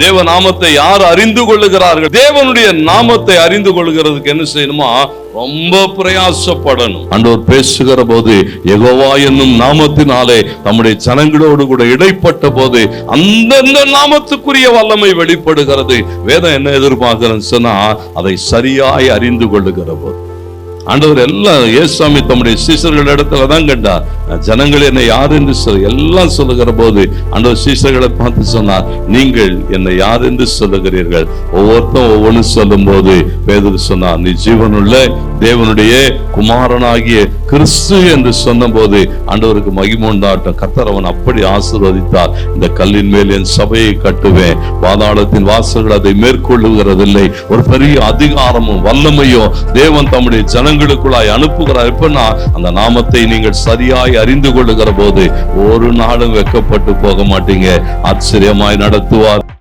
தேவ நாமத்தை யார் அறிந்து கொள்ளுகிறார்கள்? தேவனுடைய நாமத்தை அறிந்து கொள்கிறதுக்கு என்ன செய்யணுமா? ரொம்ப பிரயாசப்படணும். ஆண்டவர் பேசுகிற போது யெகோவா என்னும் நாமத்தினாலே நம்முடைய ஜனங்களோடு கூட இடைப்பட்ட போது அந்தந்த நாமத்துக்குரிய வல்லமை வெளிப்படுகிறது. வேதம் என்ன எதிர்பார்க்கிறேன்னு சொன்னா, அதை சரியாய் அறிந்து கொள்ளுகிற போது ஆண்டவர் எல்லாம் இயேசுசாமி தம்முடைய சீஷர்கள் இடத்துல தான் கண்டார். ஜனங்கள் என்னை யார் என்று எல்லாம் சொல்லுகிற போது ஆண்டவர் சீஷர்களை பார்த்து சொன்னார், நீங்கள் என்னை யார் என்று சொல்லுகிறீர்கள்? ஒவ்வொருத்தரும் ஒவ்வொன்று சொல்லும் போது பேதுரு சொன்னார், நீ ஜீவனுள்ள தேவனுடைய குமாரனாகிய கிறிஸ்து என்று சொன்ன போது ஆண்டவருக்கு மகிமை உண்டாட்டம். கர்த்தர் அவன் அப்படி ஆசீர்வதித்தார். இந்த கல்லின் மேல் என் சபையை கட்டுவேன், பாதாளத்தின் வாசல்கள் அதை மேற்கொள்ளுகிறதில்லை. ஒரு பெரிய அதிகாரமும் வல்லமையும் தேவன் தம்முடைய ஜனங்களுக்குள்ளாய் அனுப்புகிறார். எப்பன்னா, அந்த நாமத்தை நீங்கள் சரியாய் அறிந்து கொள்ளுகிற போது ஒரு நாளும் வெட்கப்பட்டு போக மாட்டீங்க. ஆச்சரியமாய் நடத்துவார்,